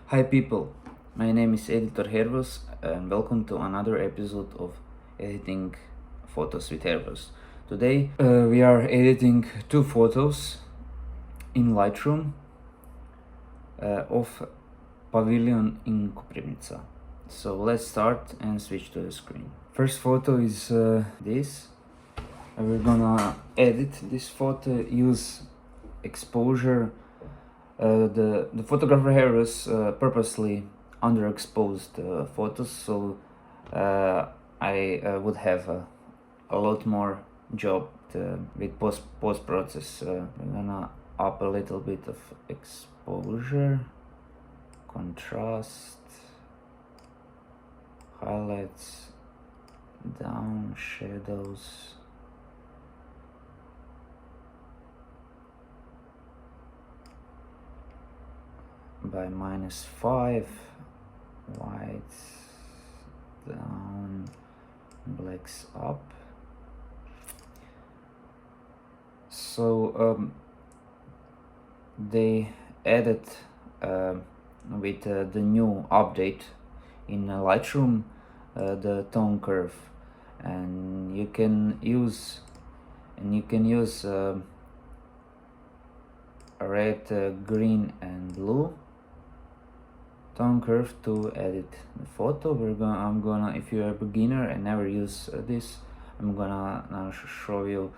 Hi people, my name is Editor Herveus and welcome to another episode of Editing Photos with Herveus. Today we are editing two photos in Lightroom of pavilion in Koprivnica. So let's start and switch to the screen. First photo is this. We're gonna edit this photo, use exposure. The photographer here was purposely underexposed photos, so I would have a lot more job with post process. I'm gonna up a little bit of exposure, contrast, highlights, down, shadows. By -5, whites down, blacks up. So they added with the new update in Lightroom the tone curve, and you can use red, green, and blue tone curve to edit the photo. I'm gonna, if you're a beginner and never use this, I'm gonna now show you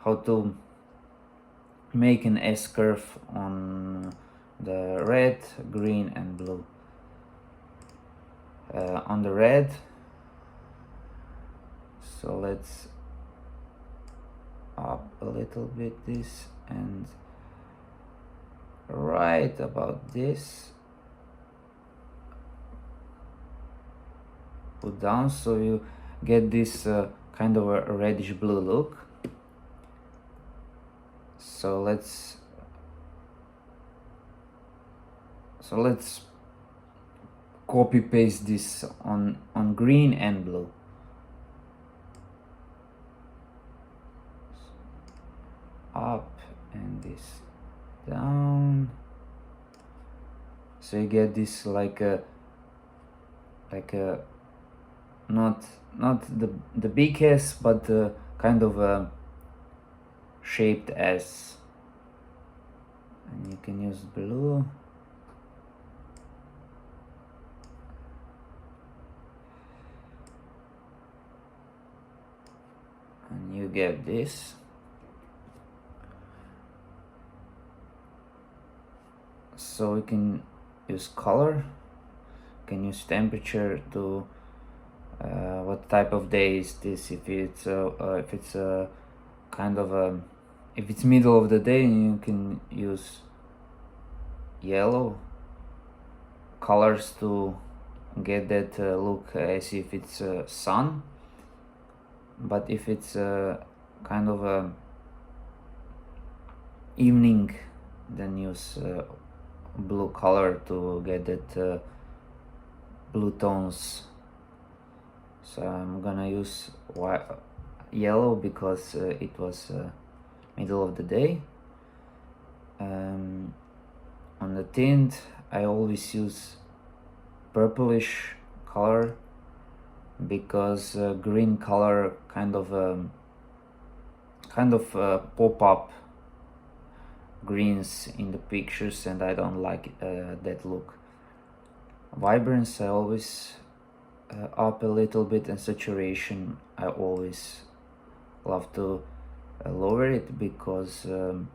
how to make an S curve on the red, green, and blue. On the red, so let's up a little bit this, and right about this put down, so you get this kind of a reddish blue look. So let's copy paste this on green and blue. Up and this down, so you get this like a not the big S, but kind of a shaped S. And you can use blue. And you get this. So we can use color, can use temperature to what type of day is this. If it's a kind of a, if it's middle of the day, you can use yellow colors to get that look as if it's sun. But if it's kind of a evening, then use blue color to get that blue tones. So I'm gonna use yellow because it was middle of the day. On the tint, I always use purplish color because green color kind of pop up greens in the pictures, and I don't like that look. Vibrance, I always up a little bit, and saturation I always love to lower it because on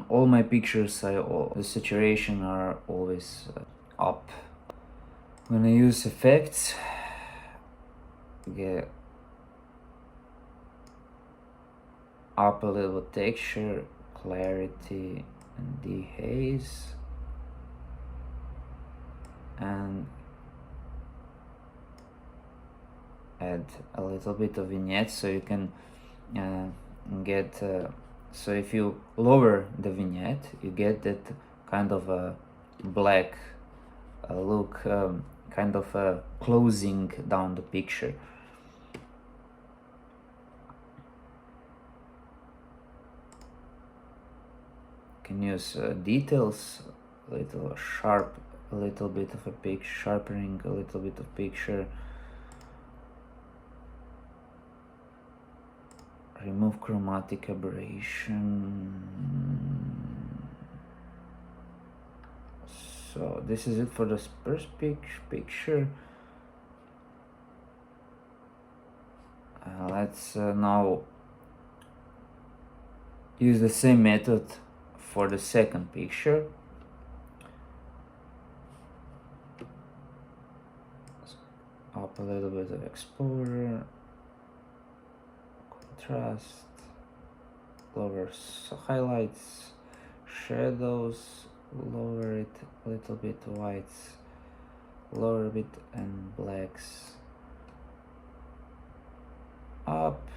all my pictures the saturation are always up. I'm gonna use effects, get up a little texture, clarity, and dehaze, and add a little bit of vignette, so you can get so if you lower the vignette, you get that kind of a black look, kind of closing down the picture. can use details, a little sharp, a little bit of a picture, sharpening a little bit of picture, remove chromatic aberration. So this is it for the first picture. Let's now use the same method for the second picture. Up a little bit of exposure, contrast, lower highlights, shadows, lower it a little bit, whites, lower a bit, and blacks up,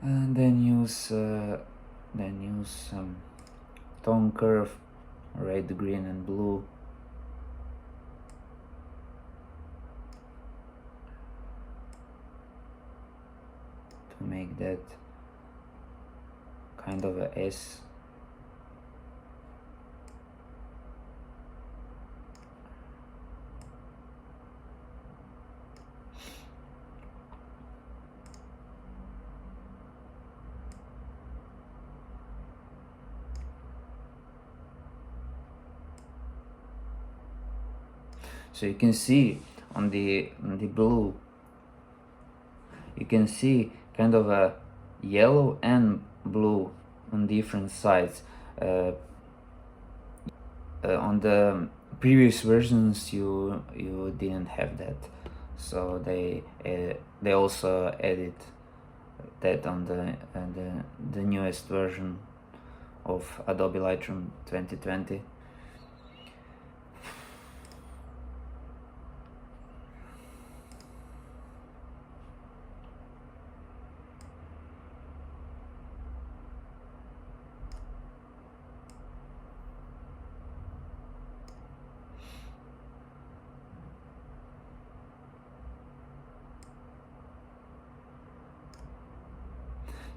and then use some tone curve, red, green, and blue. To make that kind of a S. So you can see on the blue, you can see kind of a yellow and blue on different sides. On the previous versions you didn't have that, so they also added that on the newest version of Adobe Lightroom 2020.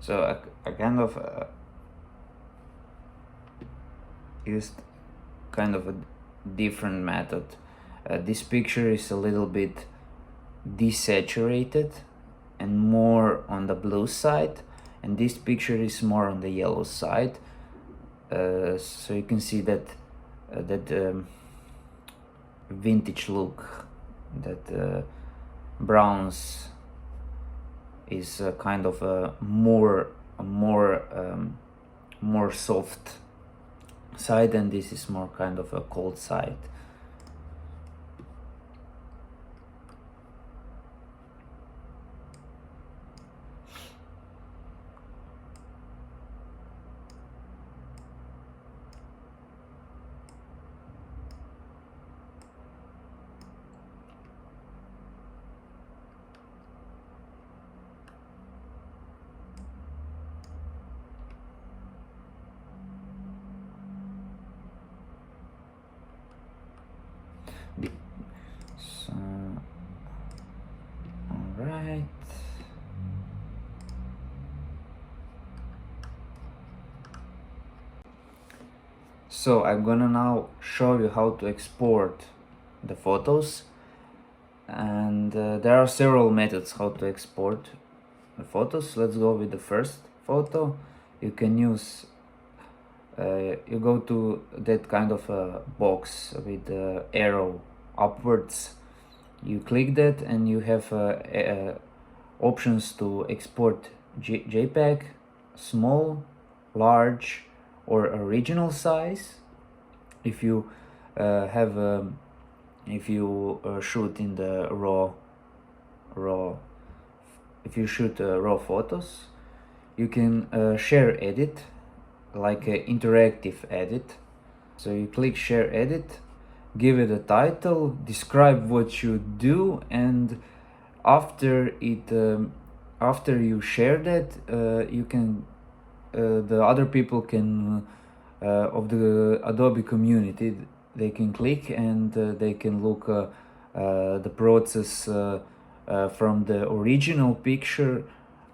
So I kind of used kind of a different method. This picture is a little bit desaturated and more on the blue side, and this picture is more on the yellow side. So you can see that vintage look, that browns is kind of a more soft side, and this is more kind of a cold side. So, all right. So I'm gonna now show you how to export the photos, and there are several methods how to export the photos. Let's go with the first photo. You can use you go to that kind of a box with the arrow upwards. You click that and you have options to export JPEG, small, large, or original size. If you shoot in the if you shoot raw photos, you can share edit, like an interactive edit. So you click share edit, give it a title, describe what you do, and after you share that, you can the other people can of the Adobe community, they can click and they can look the process from the original picture,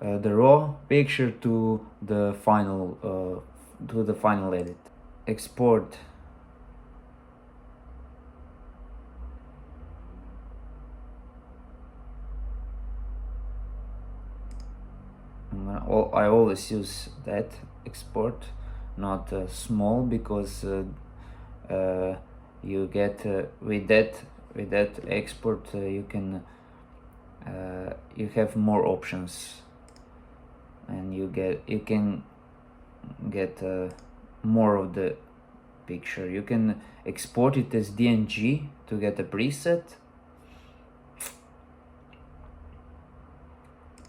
the raw picture, to the final do the final edit. Export. I always use that export, not small, because you get with that export you can you have more options, and you can get more of the picture. You can export it as DNG to get a preset.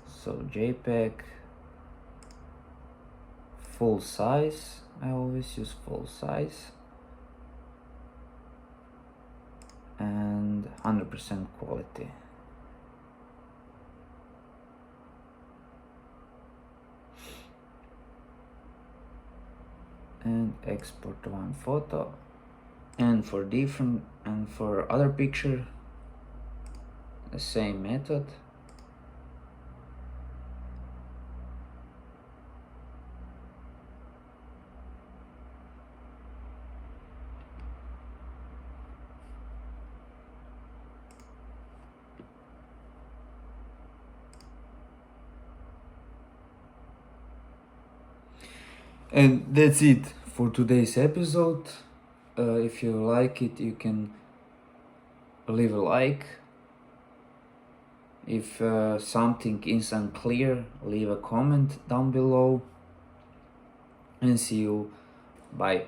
So JPEG, full size. I always use full size, and 100% quality. And export one photo. And for different and for other picture, the same method. And that's it for today's episode. If you like it, you can leave a like. If something is unclear, leave a comment down below. And see you. Bye.